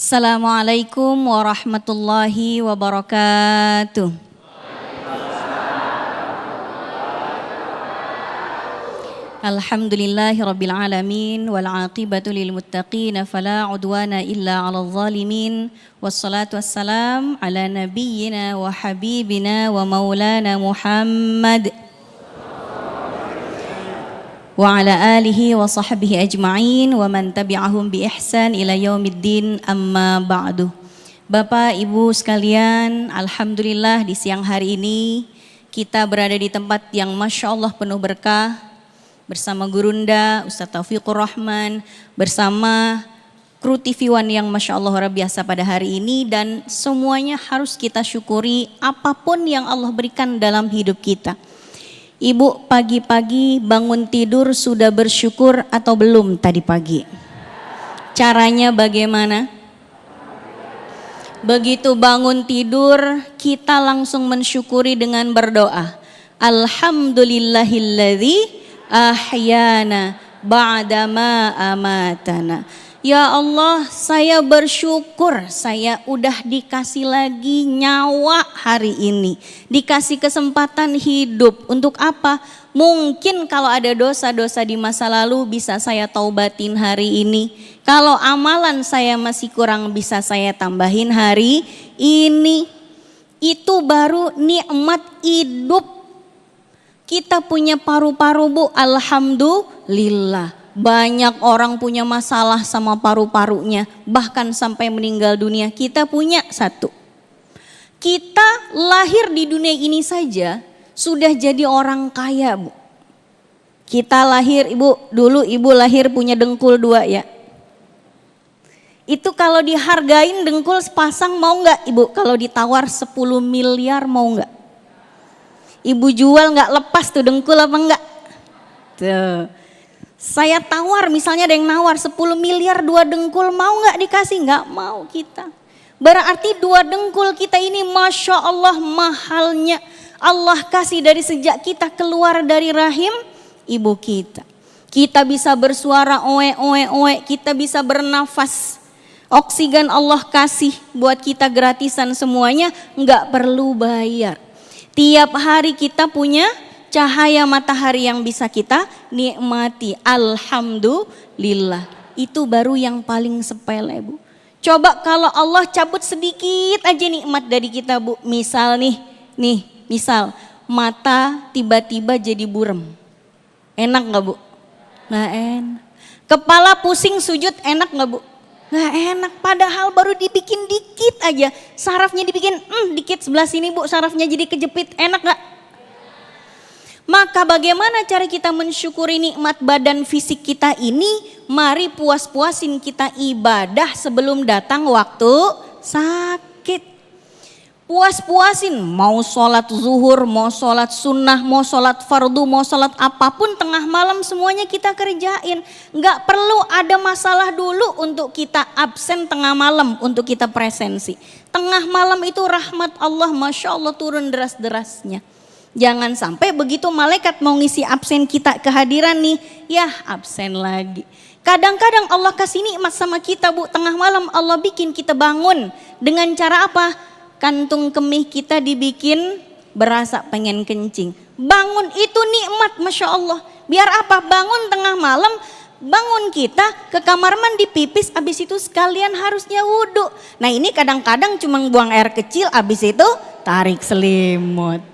Assalamualaikum warahmatullahi wabarakatuh. Alhamdulillahirabbil alamin wal aqibatu lil muttaqin fala udwana illa 'alal zalimin wassalatu wassalam ala nabiyyina wa habibina wa maulana Muhammad wa ala alihi wa sahbihi ajma'in wa man tabi'ahum bi ihsan ila yaumiddin amma ba'du. Bapak Ibu sekalian, alhamdulillah di siang hari ini kita berada di tempat yang Masya Allah penuh berkah bersama Gurunda, Ustaz Taufikur Rahman, bersama kru TV One yang Masya Allah luar biasa pada hari ini, dan semuanya harus kita syukuri apapun yang Allah berikan dalam hidup kita. Ibu pagi-pagi bangun tidur sudah bersyukur atau belum tadi pagi? Caranya bagaimana? Begitu bangun tidur kita langsung mensyukuri dengan berdoa. Alhamdulillahilladzi ahyana ba'dama amatana. Ya Allah, saya bersyukur saya udah dikasih lagi nyawa hari ini. Dikasih kesempatan hidup. Untuk apa? Mungkin kalau ada dosa-dosa di masa lalu bisa saya taubatin hari ini. Kalau amalan saya masih kurang bisa saya tambahin hari ini. Itu baru nikmat hidup. Kita punya paru-paru, Bu, alhamdulillah. Banyak orang punya masalah sama paru-parunya, bahkan sampai meninggal dunia. Kita punya satu. Kita lahir di dunia ini saja sudah jadi orang kaya, Bu. Kita lahir, Ibu, dulu Ibu lahir punya dengkul 2 ya. Itu kalau dihargain dengkul sepasang mau nggak, Ibu? Kalau ditawar 10 miliar mau nggak? Ibu jual nggak lepas tuh dengkul apa enggak? Tuh. Saya tawar, misalnya ada yang nawar 10 miliar 2 dengkul, mau nggak dikasih? Nggak mau kita. Berarti 2 dengkul kita ini Masya Allah mahalnya. Allah kasih dari sejak kita keluar dari rahim ibu kita. Kita bisa bersuara oe oe oe, kita bisa bernafas. Oksigen Allah kasih buat kita gratisan semuanya, nggak perlu bayar. Tiap hari kita punya cahaya matahari yang bisa kita nikmati. Alhamdulillah. Itu baru yang paling sepele, Bu. Coba kalau Allah cabut sedikit aja nikmat dari kita, Bu. Misal misal mata tiba-tiba jadi burem. Enak gak, Bu? Gak enak. Kepala pusing sujud enak gak, Bu? Gak enak. Padahal baru dibikin dikit aja. Sarafnya dibikin dikit sebelah sini, Bu. Sarafnya jadi kejepit. Enak gak? Maka bagaimana cara kita mensyukuri nikmat badan fisik kita ini? Mari puas-puasin kita ibadah sebelum datang waktu sakit. Puas-puasin, mau sholat zuhur, mau sholat sunnah, mau sholat fardu, mau sholat apapun tengah malam semuanya kita kerjain. Gak perlu ada masalah dulu untuk kita absen tengah malam untuk kita presensi. Tengah malam itu rahmat Allah Masya Allah turun deras-derasnya. Jangan sampai begitu malaikat mau ngisi absen kita kehadiran nih, ya absen lagi. Kadang-kadang Allah kasih nikmat sama kita, Bu, tengah malam Allah bikin kita bangun. Dengan cara apa? Kantung kemih kita dibikin berasa pengen kencing. Bangun itu nikmat Masya Allah. Biar apa? Bangun tengah malam, bangun kita ke kamar mandi pipis, abis itu sekalian harusnya wudhu. Nah ini kadang-kadang cuma buang air kecil, abis itu tarik selimut.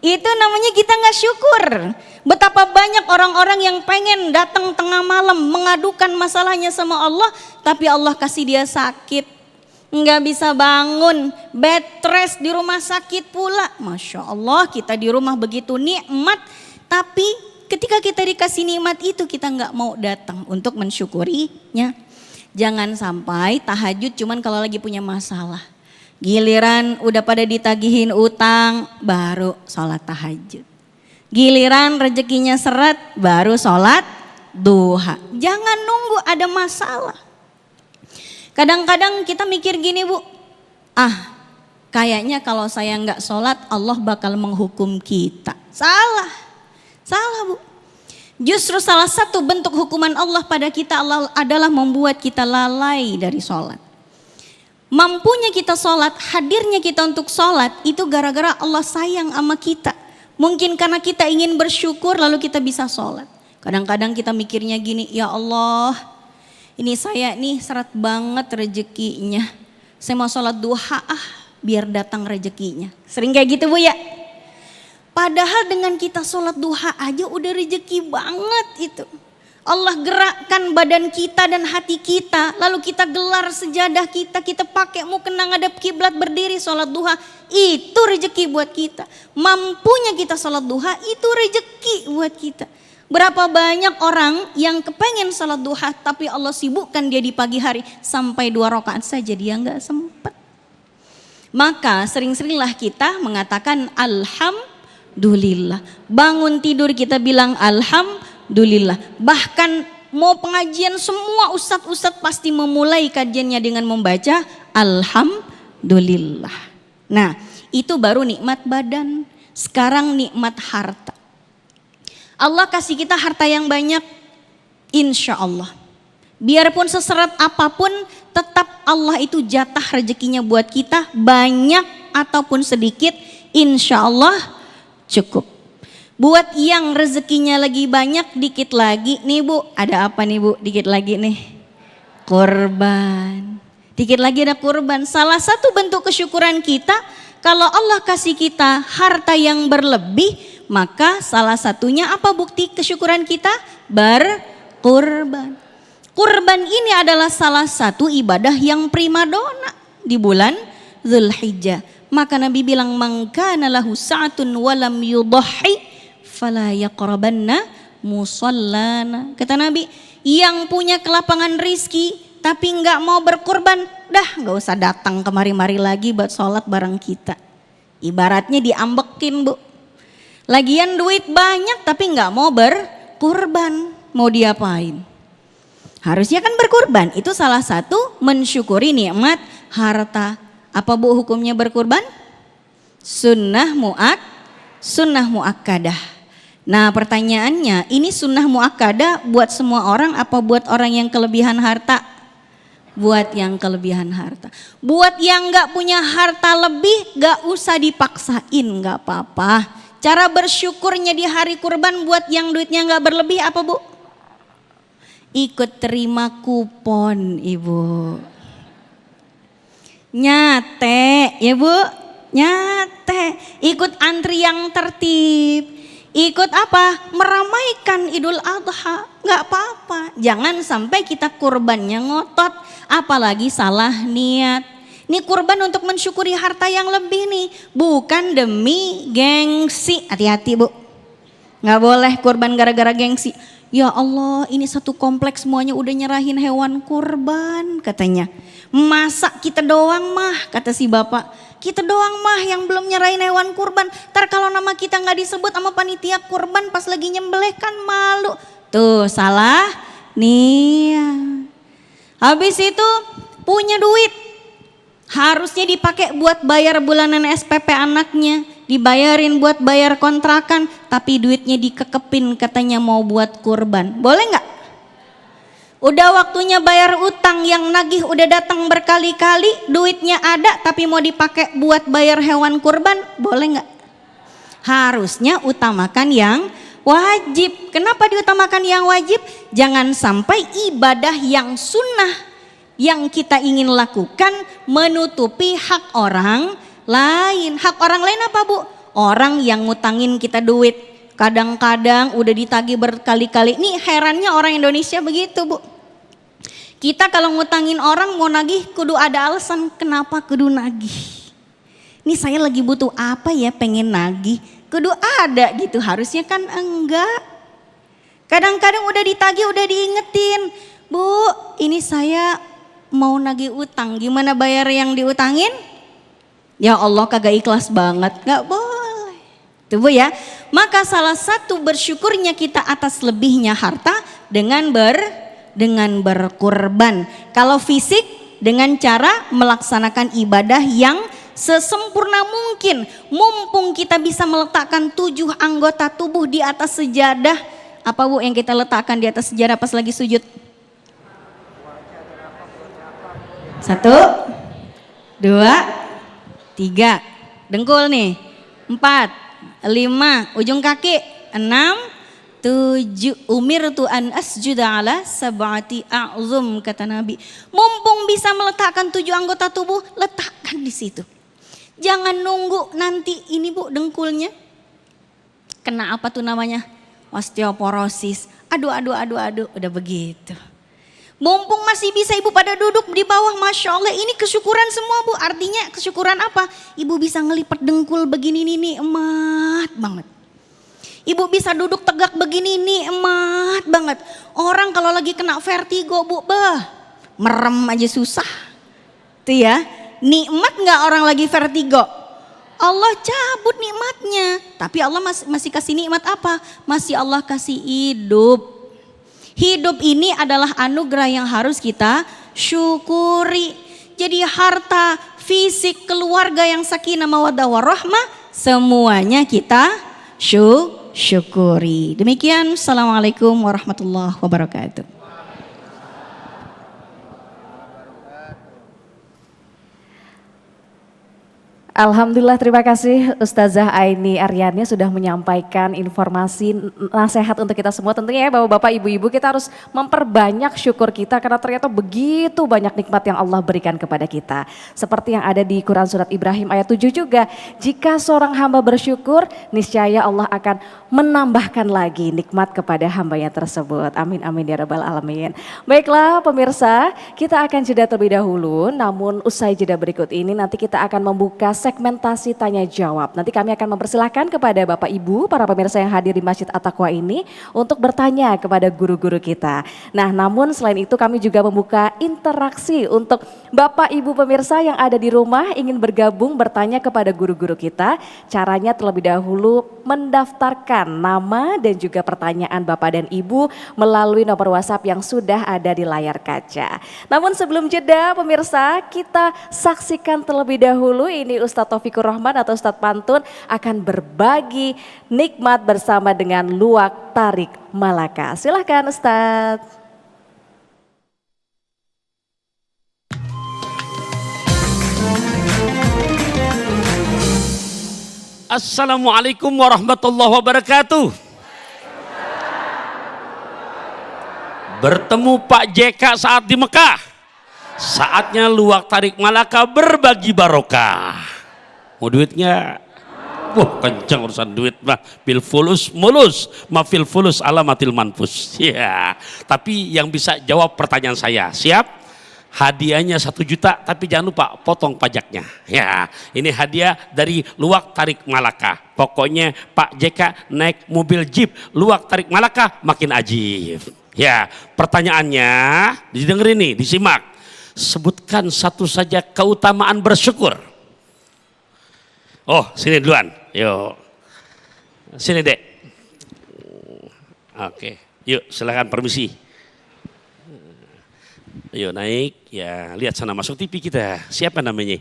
Itu namanya kita gak syukur. Betapa banyak orang-orang yang pengen datang tengah malam mengadukan masalahnya sama Allah, tapi Allah kasih dia sakit, gak bisa bangun, bed rest di rumah sakit pula. Masya Allah, kita di rumah begitu nikmat, tapi ketika kita dikasih nikmat itu kita gak mau datang untuk mensyukurinya. Jangan sampai tahajud cuman kalau lagi punya masalah. Giliran udah pada ditagihin utang, baru sholat tahajud. Giliran rezekinya seret, baru sholat duha. Jangan nunggu ada masalah. Kadang-kadang kita mikir gini, Bu. Kayaknya kalau saya nggak sholat Allah bakal menghukum kita. Salah, Bu. Justru salah satu bentuk hukuman Allah pada kita adalah membuat kita lalai dari sholat. Mampunya kita sholat, hadirnya kita untuk sholat, itu gara-gara Allah sayang sama kita. Mungkin karena kita ingin bersyukur lalu kita bisa sholat. Kadang-kadang kita mikirnya gini, ya Allah, ini saya nih seret banget rezekinya. Saya mau sholat duha biar datang rezekinya. Sering kayak gitu Bu ya? Padahal dengan kita sholat duha aja udah rezeki banget itu. Allah gerakkan badan kita dan hati kita, lalu kita gelar sejadah kita pakai mukena ngadep kiblat berdiri sholat duha, itu rezeki buat kita. Mampunya kita sholat duha itu rezeki buat kita. Berapa banyak orang yang kepengen sholat duha tapi Allah sibukkan dia di pagi hari sampai 2 rakaat saja dia nggak sempat. Maka sering-seringlah kita mengatakan alhamdulillah. Bangun tidur kita bilang alhamdulillah. Bahkan mau pengajian semua ustadz-ustadz pasti memulai kajiannya dengan membaca alhamdulillah. Nah itu baru nikmat badan. Sekarang nikmat harta. Allah kasih kita harta yang banyak, insya Allah. Biarpun seseret apapun, tetap Allah itu jatah rezekinya buat kita, banyak ataupun sedikit, insya Allah cukup. Buat yang rezekinya lagi banyak, dikit lagi nih Bu, ada apa nih Bu, dikit lagi nih, kurban. Dikit lagi ada kurban. Salah satu bentuk kesyukuran kita, kalau Allah kasih kita harta yang berlebih, maka salah satunya apa bukti kesyukuran kita? Berkurban. Kurban ini adalah salah satu ibadah yang primadona di bulan Dzulhijjah. Maka Nabi bilang man kana lahu sa'atun wa lam yudhi fala yaqrabanna musallana. Kata Nabi, yang punya kelapangan rizki tapi enggak mau berkurban, dah enggak usah datang kemari-mari lagi buat sholat bareng kita. Ibaratnya diambekin Bu. Lagian duit banyak tapi nggak mau berkurban, mau diapain? Harusnya kan berkurban, itu salah satu mensyukuri nikmat harta. Apa Bu hukumnya berkurban? Sunnah muakkadah. Nah pertanyaannya, ini sunnah muakkadah buat semua orang apa buat orang yang kelebihan harta? Buat yang kelebihan harta. Buat yang nggak punya harta lebih, nggak usah dipaksain, nggak apa-apa. Cara bersyukurnya di hari kurban buat yang duitnya nggak berlebih apa Bu? Ikut terima kupon Ibu. Nyate ya Bu, nyate. Ikut antri yang tertib. Ikut apa? Meramaikan Idul Adha. Nggak apa-apa. Jangan sampai kita kurbannya ngotot, apalagi salah niat. Ini kurban untuk mensyukuri harta yang lebih nih, bukan demi gengsi. Hati-hati Bu, nggak boleh kurban gara-gara gengsi. Ya Allah, ini satu kompleks semuanya udah nyerahin hewan kurban katanya. Masa kita doang mah, kata si bapak. Kita doang mah yang belum nyerahin hewan kurban. Ntar kalau nama kita nggak disebut sama panitia kurban pas lagi nyembelih kan malu. Tuh salah nih. Habis itu punya duit. Harusnya dipakai buat bayar bulanan SPP anaknya, dibayarin buat bayar kontrakan, tapi duitnya dikekepin katanya mau buat kurban. Boleh nggak? Udah waktunya bayar utang, yang nagih udah datang berkali-kali, duitnya ada tapi mau dipakai buat bayar hewan kurban, boleh nggak? Harusnya utamakan yang wajib. Kenapa diutamakan yang wajib? Jangan sampai ibadah yang sunnah yang kita ingin lakukan menutupi hak orang lain. Hak orang lain apa Bu? Orang yang ngutangin kita duit. Kadang-kadang udah ditagih berkali-kali. Nih herannya orang Indonesia begitu Bu. Kita kalau ngutangin orang mau nagih kudu ada alasan kenapa kudu nagih. Ini saya lagi butuh apa ya pengen nagih. Kudu ada gitu, harusnya kan enggak. Kadang-kadang udah ditagih udah diingetin. Bu ini saya mau nagih utang, gimana bayar yang diutangin? Ya Allah kagak ikhlas banget, gak boleh. Tuh Bu ya, maka salah satu bersyukurnya kita atas lebihnya harta dengan berkurban. Kalau fisik dengan cara melaksanakan ibadah yang sesempurna mungkin. Mumpung kita bisa meletakkan 7 anggota tubuh di atas sejadah. Apa Bu yang kita letakkan di atas sejadah pas lagi sujud? 1, 2, 3. Dengkul nih. 4, 5, ujung kaki. 6, 7. Umirtu an asjuda ala sab'ati a'zum, kata Nabi. Mumpung bisa meletakkan 7 anggota tubuh, letakkan di situ. Jangan nunggu nanti ini Bu dengkulnya kena apa tuh namanya? Osteoporosis. Aduh, udah begitu. Mumpung masih bisa ibu pada duduk di bawah, Masya Allah, ini kesyukuran semua Bu. Artinya kesyukuran apa? Ibu bisa ngelipat dengkul begini nih, nikmat banget. Ibu bisa duduk tegak begini, nikmat banget. Orang kalau lagi kena vertigo Bu, merem aja susah. Tuh ya, nikmat gak orang lagi vertigo? Allah cabut nikmatnya. Tapi Allah masih kasih nikmat apa? Masih Allah kasih hidup. Hidup ini adalah anugerah yang harus kita syukuri. Jadi harta, fisik, keluarga yang sakinah mawaddah warahmah, semuanya kita syukuri. Demikian, assalamualaikum warahmatullahi wabarakatuh. Alhamdulillah, terima kasih Ustazah Aini Aryani sudah menyampaikan informasi nasihat untuk kita semua. Tentunya ya Bapak-bapak, Ibu-ibu, kita harus memperbanyak syukur kita karena ternyata begitu banyak nikmat yang Allah berikan kepada kita. Seperti yang ada di Quran Surat Ibrahim ayat 7 juga, jika seorang hamba bersyukur, niscaya Allah akan menambahkan lagi nikmat kepada hambanya tersebut. Amin amin ya rabbal alamin. Baiklah pemirsa, kita akan jeda terlebih dahulu, namun usai jeda berikut ini nanti kita akan membuka segmentasi tanya jawab. Nanti kami akan mempersilahkan kepada Bapak Ibu, para pemirsa yang hadir di Masjid At-Taqwa ini untuk bertanya kepada guru-guru kita. Nah, namun selain itu kami juga membuka interaksi untuk Bapak Ibu pemirsa yang ada di rumah ingin bergabung bertanya kepada guru-guru kita. Caranya terlebih dahulu mendaftarkan nama dan juga pertanyaan Bapak dan Ibu melalui nomor WhatsApp yang sudah ada di layar kaca. Namun sebelum jeda pemirsa, kita saksikan terlebih dahulu ini Ustadz Taufikur Rahman atau Ustadz Pantun akan berbagi nikmat bersama dengan Luwak Tarik Malaka. Silahkan Ustadz. Assalamualaikum warahmatullahi wabarakatuh. Bertemu Pak JK saat di Mekah. Saatnya Luwak Tarik Malaka berbagi barokah. Mau duitnya? Wah, kencang urusan duit mah. Bil fulus mulus, ma fil fulus alamatil manfus. Ya, tapi yang bisa jawab pertanyaan saya, siap? Hadiahnya 1 juta, tapi jangan lupa potong pajaknya. Ya, ini hadiah dari Luwak Tarik Malaka. Pokoknya Pak JK naik mobil Jeep Luwak Tarik Malaka makin ajib. Ya, pertanyaannya didengerin nih, disimak. Sebutkan satu saja keutamaan bersyukur. Oh, sini duluan. Yuk. Sini, Dek. Oke. Yuk, silakan permisi. Yuk naik. Ya, lihat sana masuk TV kita. Siapa namanya?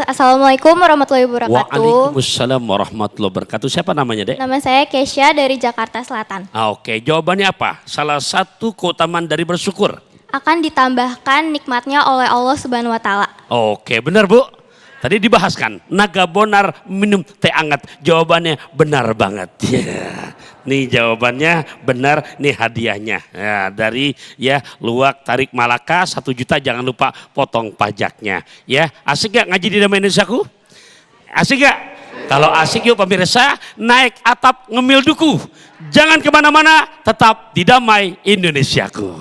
Assalamualaikum warahmatullahi wabarakatuh. Waalaikumsalam warahmatullahi wabarakatuh. Siapa namanya, Dek? Nama saya Kesha dari Jakarta Selatan. Oke, jawabannya apa? Salah satu keutamaan dari bersyukur. Akan ditambahkan nikmatnya oleh Allah Subhanahu wa taala. Oke, benar Bu. Tadi dibahaskan, naga bonar minum teh hangat. Jawabannya benar banget. Ya. Nih jawabannya benar, nih hadiahnya. Ya, dari ya Luwak Tarik Malaka 1 juta, jangan lupa potong pajaknya. Ya, asik gak ngaji di Damai Indonesiaku? Asik gak? Kalau asik yuk pemirsa, naik atap ngemil duku. Jangan kemana-mana, tetap di Damai Indonesiaku.